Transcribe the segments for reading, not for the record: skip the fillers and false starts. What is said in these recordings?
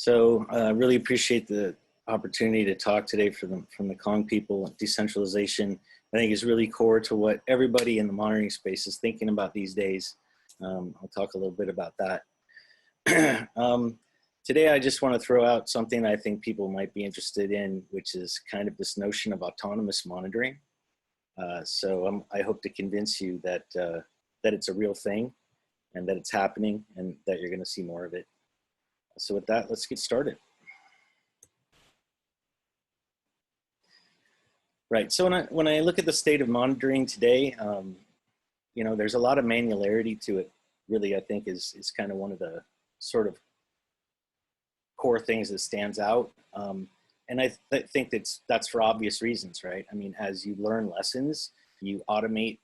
So I really appreciate the opportunity to talk today from the Kong people. Decentralization, I think, is really core to what everybody in the monitoring space is thinking about these days. I'll talk a little bit about that. Today, I just want to throw out something I think people might be interested in, which is kind of this notion of autonomous monitoring. I hope to convince you that, that it's a real thing and that it's happening and that you're going to see more of it. So with that, let's get started. Right, so when I look at the state of monitoring today, you know, there's a lot of manularity to it. Really, I think is kind of one of the sort of core things that stands out. And I think that's for obvious reasons, right? I mean, as you learn lessons, you automate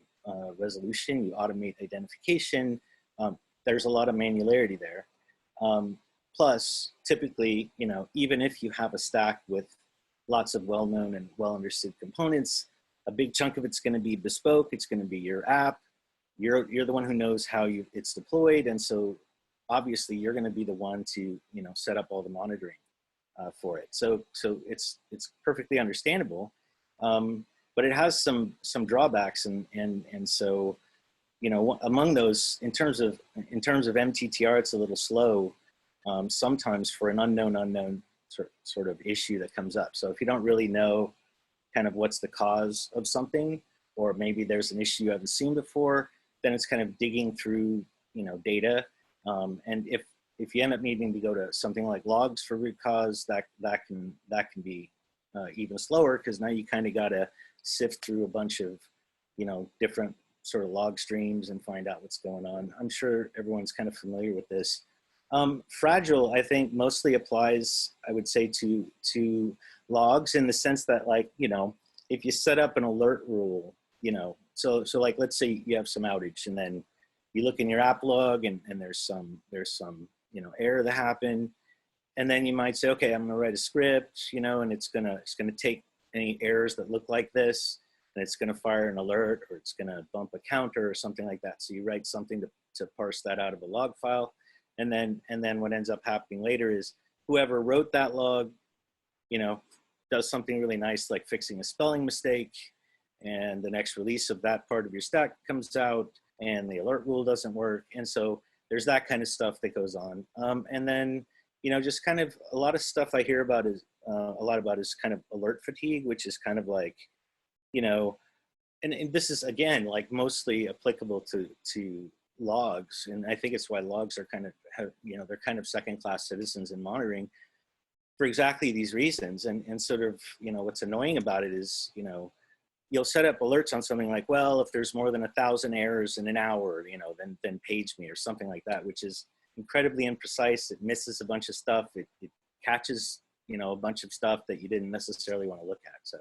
resolution, you automate identification. There's a lot of manularity there. Plus, typically, you know, even if you have a stack with lots of well-known and well-understood components, a big chunk of it's going to be bespoke. It's going to be your app. You're the one who knows how it's deployed, and so obviously you're going to be the one to, you know, set up all the monitoring for it. So it's perfectly understandable, but it has some drawbacks, and so, you know, among those, in terms of MTTR, it's a little slow sometimes for an unknown sort of issue that comes up. So if you don't really know kind of what's the cause of something, or maybe there's an issue you haven't seen before, then it's kind of digging through, you know, data. And if you end up needing to go to something like logs for root cause, that can be even slower, because now you kind of got to sift through a bunch of, you know, different sort of log streams and find out what's going on. I'm sure everyone's kind of familiar with this. Fragile, I think, mostly applies, I would say, to logs, in the sense that, like, you know, if you set up an alert rule, you know, so like, let's say you have some outage, and then you look in your app log, and there's some, you know, error that happened, and then you might say, okay, I'm going to write a script, you know, and it's gonna take any errors that look like this, and it's going to fire an alert, or it's going to bump a counter or something like that. So you write something to parse that out of a log file. And then what ends up happening later is whoever wrote that log, you know, does something really nice, like fixing a spelling mistake, and the next release of that part of your stack comes out, and the alert rule doesn't work. And so there's that kind of stuff that goes on. And then, you know, just kind of a lot of stuff I hear about is kind of alert fatigue, which is kind of like, you know, and this is, again, like mostly applicable to logs, and I think it's why logs are kind of, you know, they're kind of second-class citizens in monitoring for exactly these reasons. And sort of, you know, what's annoying about it is, you know, you'll set up alerts on something like, well, if there's more than 1,000 errors in an hour, you know, then page me, or something like that, which is incredibly imprecise. It misses a bunch of stuff. It catches, you know, a bunch of stuff that you didn't necessarily want to look at. So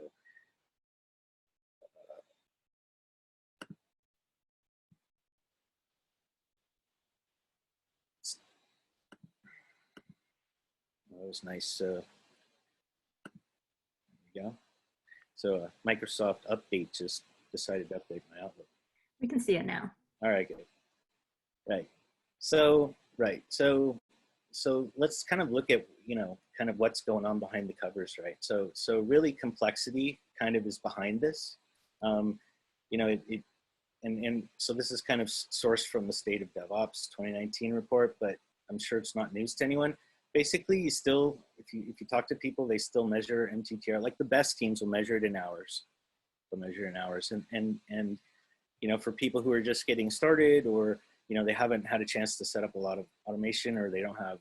that was nice. There we go. So Microsoft Update just decided to update my Outlook. We can see it now. All right, good. Right. So let's kind of look at, you know, kind of what's going on behind the covers, right? So really, complexity kind of is behind this. You know, and so this is kind of sourced from the State of DevOps 2019 report, but I'm sure it's not news to anyone. Basically, you still, if you talk to people, they still measure MTTR. Like, the best teams will measure it in hours. They'll measure it in hours, and you know, for people who are just getting started, or, you know, they haven't had a chance to set up a lot of automation, or they don't have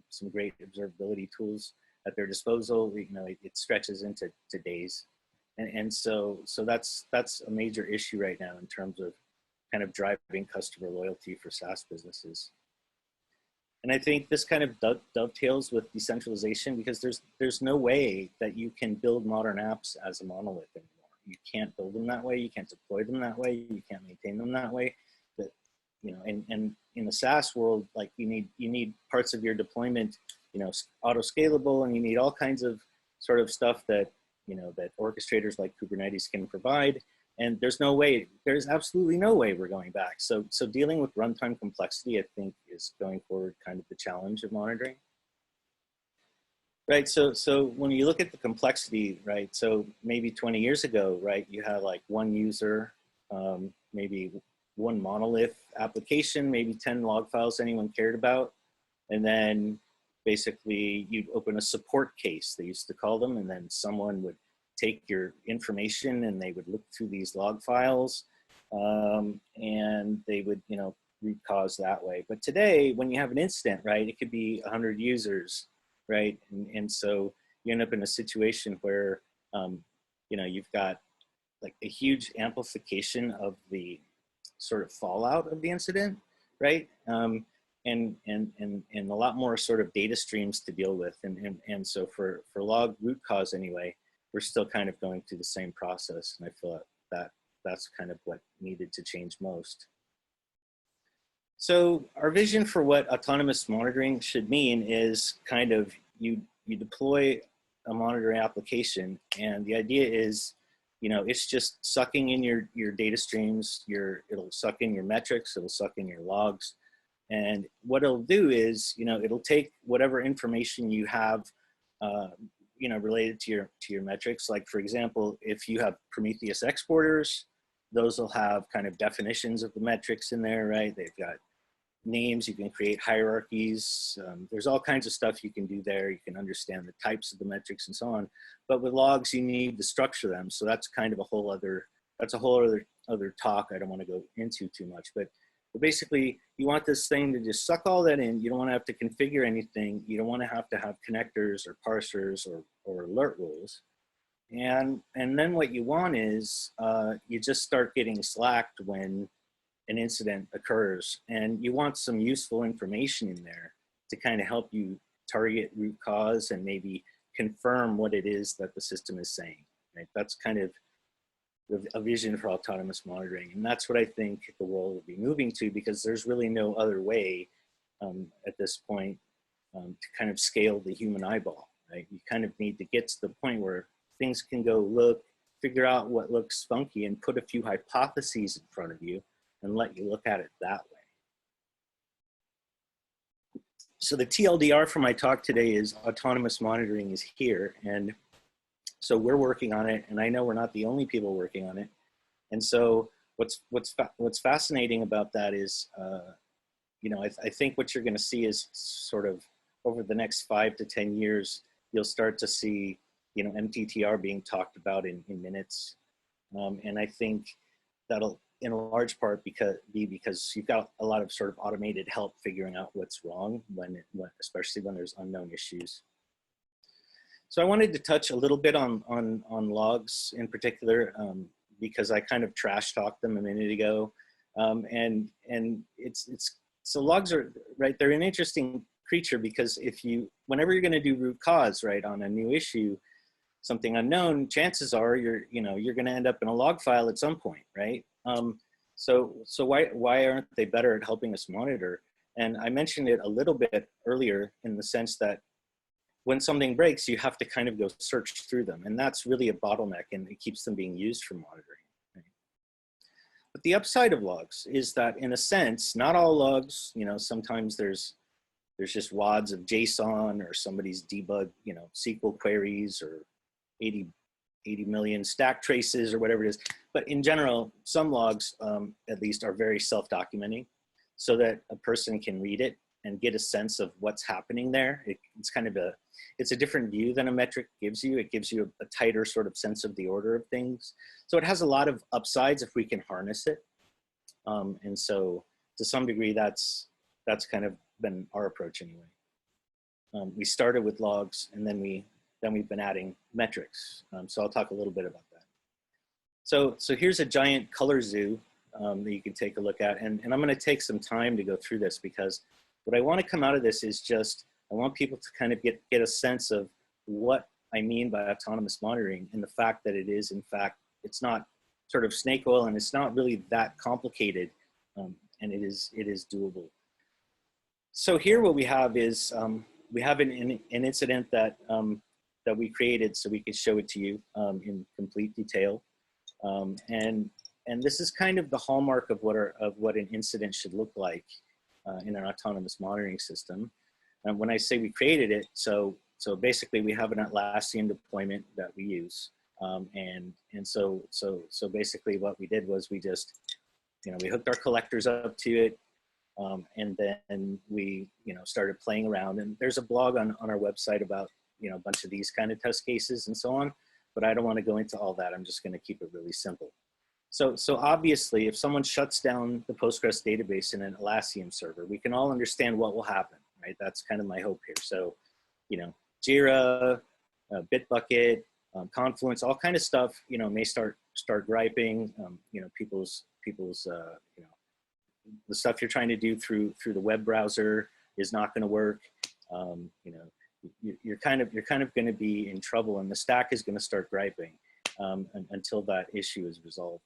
some great observability tools at their disposal, you know, it stretches into days, and so that's a major issue right now in terms of kind of driving customer loyalty for SaaS businesses. And I think this kind of dovetails with decentralization, because there's no way that you can build modern apps as a monolith anymore. You can't build them that way. You can't deploy them that way. You can't maintain them that way. That, you know, and in the SaaS world, like, you need parts of your deployment, you know, auto scalable, and you need all kinds of sort of stuff that, you know, that orchestrators like Kubernetes can provide. And there's absolutely no way we're going back. So dealing with runtime complexity, I think, is going forward kind of the challenge of monitoring. Right. So when you look at the complexity, right? So maybe 20 years ago, right, you had like one user, maybe one monolith application, maybe 10 log files anyone cared about. And then basically you'd open a support case, they used to call them, and then someone would take your information and they would look through these log files, and they would, you know, root cause that way. But today, when you have an incident, right, it could be 100 users, right? And so you end up in a situation where, you know, you've got like a huge amplification of the sort of fallout of the incident, right? And a lot more sort of data streams to deal with. And so for log root cause anyway, we're still kind of going through the same process. And I feel that that's kind of what needed to change most. So our vision for what autonomous monitoring should mean is kind of you deploy a monitoring application, and the idea is, you know, it's just sucking in your data streams, it'll suck in your metrics, it'll suck in your logs. And what it'll do is, you know, it'll take whatever information you have, you know, related to your metrics. Like for example, if you have Prometheus exporters, those will have kind of definitions of the metrics in there, right? They've got names, you can create hierarchies. There's all kinds of stuff you can do there. You can understand the types of the metrics and so on. But with logs, you need to structure them. So that's kind of a whole other, other talk I don't want to go into too much. But basically, you want this thing to just suck all that in. You don't want to have to configure anything. You don't want to have connectors or parsers or alert rules. And then what you want is you just start getting slacked when an incident occurs, and you want some useful information in there to kind of help you target root cause and maybe confirm what it is that the system is saying, right? That's kind of a vision for autonomous monitoring. And that's what I think the world will be moving to, because there's really no other way at this point to kind of scale the human eyeball, right? You kind of need to get to the point where things can go look, figure out what looks funky and put a few hypotheses in front of you and let you look at it that way. So the TLDR for my talk today is autonomous monitoring is here. And so we're working on it, and I know we're not the only people working on it. And so what's fascinating about that is, you know, I think what you're gonna see is sort of over the next 5 to 10 years, you'll start to see, you know, MTTR being talked about in minutes. And I think that'll, in a large part, because you've got a lot of sort of automated help figuring out what's wrong especially when there's unknown issues. So I wanted to touch a little bit on logs in particular, because I kind of trash talked them a minute ago. And so logs are, right, they're an interesting creature, because whenever you're gonna do root cause, right, on a new issue, something unknown, chances are you're gonna end up in a log file at some point, right? So why aren't they better at helping us monitor? And I mentioned it a little bit earlier in the sense that when something breaks, you have to kind of go search through them. And that's really a bottleneck, and it keeps them being used for monitoring. Right? But the upside of logs is that, in a sense, not all logs, you know, sometimes there's just wads of JSON, or somebody's debug, you know, SQL queries, or 80 million stack traces, or whatever it is. But in general, some logs, at least, are very self-documenting, so that a person can read it and get a sense of what's happening there. It's kind of it's a different view than a metric gives you. It gives you a tighter sort of sense of the order of things. So it has a lot of upsides if we can harness it. And so to some degree, that's kind of been our approach anyway. We started with logs, and then we've been adding metrics. So I'll talk a little bit about that. So here's a giant color zoo that you can take a look at. And I'm gonna take some time to go through this, because what I wanna come out of this is just, I want people to kind of get a sense of what I mean by autonomous monitoring, and the fact that it is, in fact, it's not sort of snake oil, and it's not really that complicated, and it is doable. So here what we have is, we have an incident that we created so we could show it to you in complete detail. And this is kind of the hallmark of what an incident should look like in an autonomous monitoring system. And when I say we created it, so so basically we have an Atlassian deployment that we use. So basically what we did was we just, we hooked our collectors up to it. And then we, started playing around, and there's a blog on our website about, a bunch of these kind of test cases and so on, but I don't want to go into all that. I'm just going to keep it really simple. So obviously if someone shuts down the Postgres database in an Atlassian server, we can all understand what will happen, right? That's kind of my hope here. So, Jira, Bitbucket, Confluence, all kind of stuff, may start griping, people's the stuff you're trying to do through the web browser is not going to work. You're kind of going to be in trouble, and the stack is going to start griping until that issue is resolved.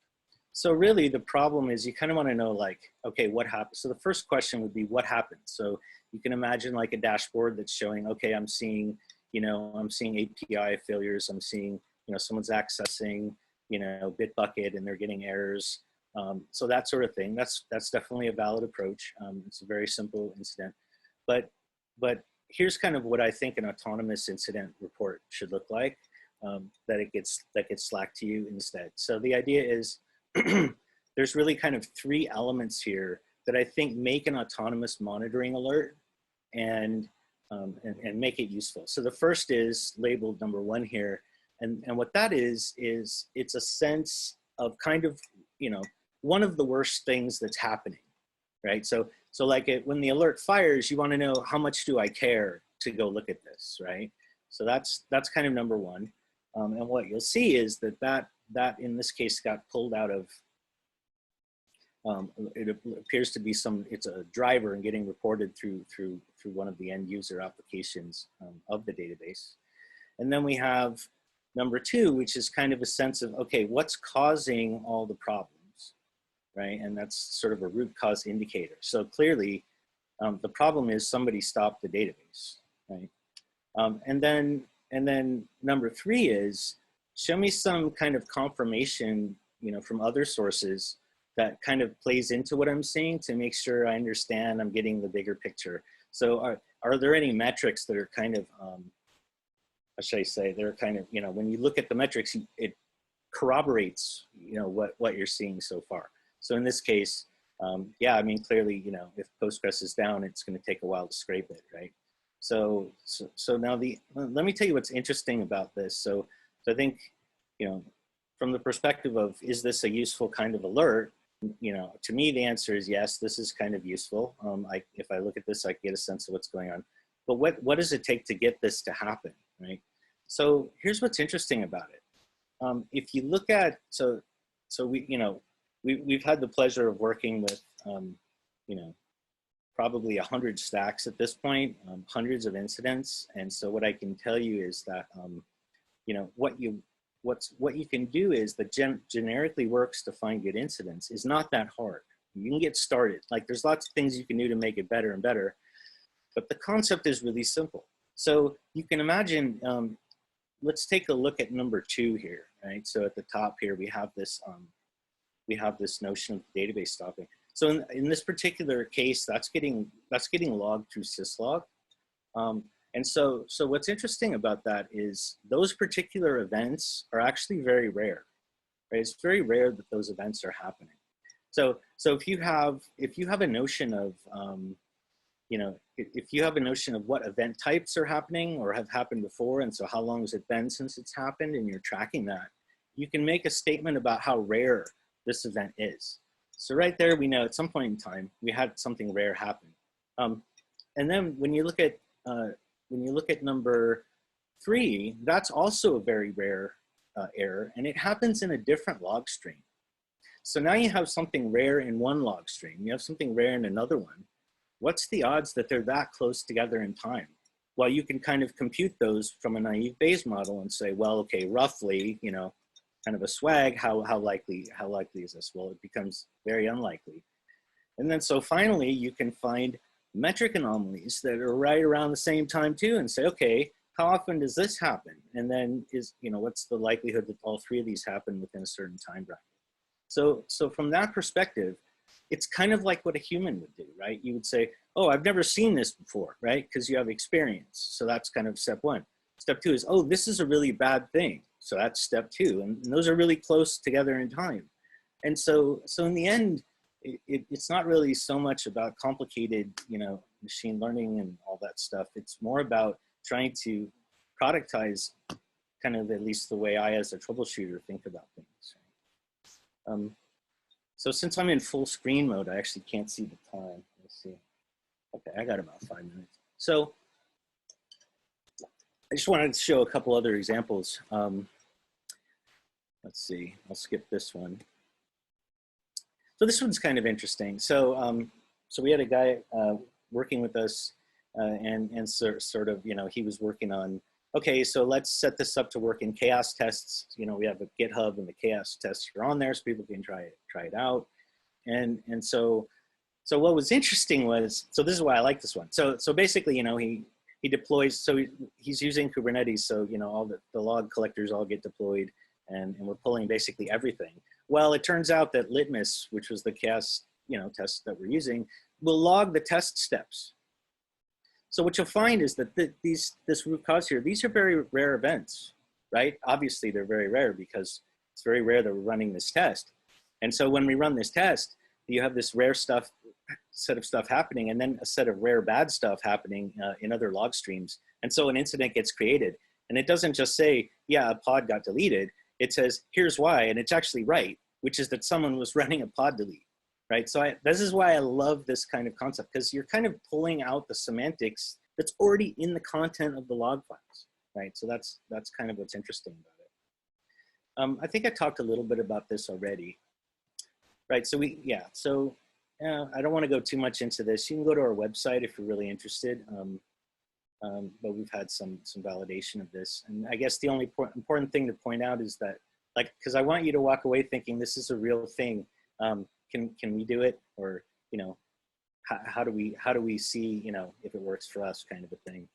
So really the problem is you kind of want to know, like, okay, what happened? So the first question would be what happened? So you can imagine like a dashboard that's showing, okay, I'm seeing API failures. I'm seeing, someone's accessing, Bitbucket and they're getting errors. So that sort of thing, that's definitely a valid approach. It's a very simple incident, but here's kind of what I think an autonomous incident report should look like, that gets slacked to you instead. So the idea is there's really kind of three elements here that I think make an autonomous monitoring alert and make it useful. So the first is labeled number 1 here, and what that is it's a sense of kind of, one of the worst things that's happening, right? So like when the alert fires, you want to know how much do I care to go look at this, right? So that's kind of number 1. And what you'll see is that in this case got pulled out of, it appears to be it's a driver and getting reported through one of the end user applications of the database. And then we have number 2, which is kind of a sense of, okay, what's causing all the problems? Right? And that's sort of a root cause indicator. So clearly, the problem is somebody stopped the database, right? And then number 3 is show me some kind of confirmation, from other sources that kind of plays into what I'm seeing to make sure I understand I'm getting the bigger picture. So are there any metrics that are kind of, how should I say, they're kind of, when you look at the metrics, it corroborates, what you're seeing so far. So in this case, yeah, I mean, clearly, if Postgres is down, it's going to take a while to scrape it, right? So now let me tell you what's interesting about this. So I think, from the perspective of, is this a useful kind of alert? To me, the answer is yes, this is kind of useful. If I look at this, I get a sense of what's going on. But what does it take to get this to happen, right? So here's what's interesting about it. If you look at, so we've had the pleasure of working with, probably 100 stacks at this point, hundreds of incidents. And so what I can tell you is that, what you can do is that generically works to find good incidents is not that hard. You can get started. Like there's lots of things you can do to make it better and better, but the concept is really simple. So you can imagine, let's take a look at number 2 here, right? So at the top here, we have this notion of database stopping. So in this particular case, that's getting logged through syslog. And so what's interesting about that is those particular events are actually very rare, right? It's very rare that those events are happening. So if you have a notion of, if you have a notion of what event types are happening or have happened before, and so how long has it been since it's happened, and you're tracking that, you can make a statement about how rare this event is. So right there, we know at some point in time, we had something rare happen. And then when you look at number 3, that's also a very rare error, and it happens in a different log stream. So now you have something rare in one log stream, you have something rare in another one. What's the odds that they're that close together in time? Well, you can kind of compute those from a naive Bayes model and say, well, okay, roughly, kind of a swag, how likely is this? Well, it becomes very unlikely. And then so finally, you can find metric anomalies that are right around the same time too, and say, okay, how often does this happen? And then what's the likelihood that all 3 of these happen within a certain time bracket? So from that perspective, it's kind of like what a human would do, right? You would say, oh, I've never seen this before, right? Because you have experience. So that's kind of step one. Step two is, oh, this is a really bad thing. So that's step two. And those are really close together in time. And so in the end, it's not really so much about complicated, you know, machine learning and all that stuff. It's more about trying to productize kind of at least the way I, as a troubleshooter, think about things. Right? So since I'm in full screen mode, I actually can't see the time. Let's see. Okay, I got about 5 minutes. So I just wanted to show a couple other examples. Let's see, I'll skip this one. So this one's kind of interesting. So so we had a guy working with us and sort of, you know, he was working on, okay, so let's set this up to work in chaos tests. You know, we have a GitHub and the chaos tests are on there so people can try it out. And so what was interesting was, so this is why I like this one. So basically, you know, he deploys, so he's using Kubernetes. So, you know, all the log collectors all get deployed and we're pulling basically everything. Well, it turns out that Litmus, which was the chaos, you know, test that we're using, will log the test steps. So what you'll find is that this root cause here, these are very rare events, right? Obviously they're very rare because it's very rare that we're running this test. And so when we run this test, you have this rare set of stuff happening and then a set of rare bad stuff happening in other log streams. And so an incident gets created and it doesn't just say, yeah, a pod got deleted. It says, here's why, and it's actually right, which is that someone was running a pod delete, right? So this is why I love this kind of concept, because you're kind of pulling out the semantics that's already in the content of the log files, right? So that's kind of what's interesting about it. I think I talked a little bit about this already, right? So I don't want to go too much into this. You can go to our website if you're really interested. But we've had some validation of this. And I guess the only important thing to point out is that, like, because I want you to walk away thinking this is a real thing. Can we do it? Or, you know, how do we see, you know, if it works for us, kind of a thing.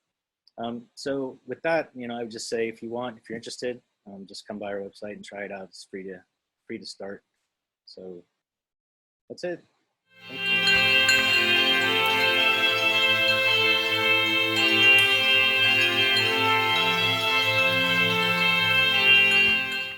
So with that, you know, I would just say, if you're interested, just come by our website and try it out. It's free to start. So that's it.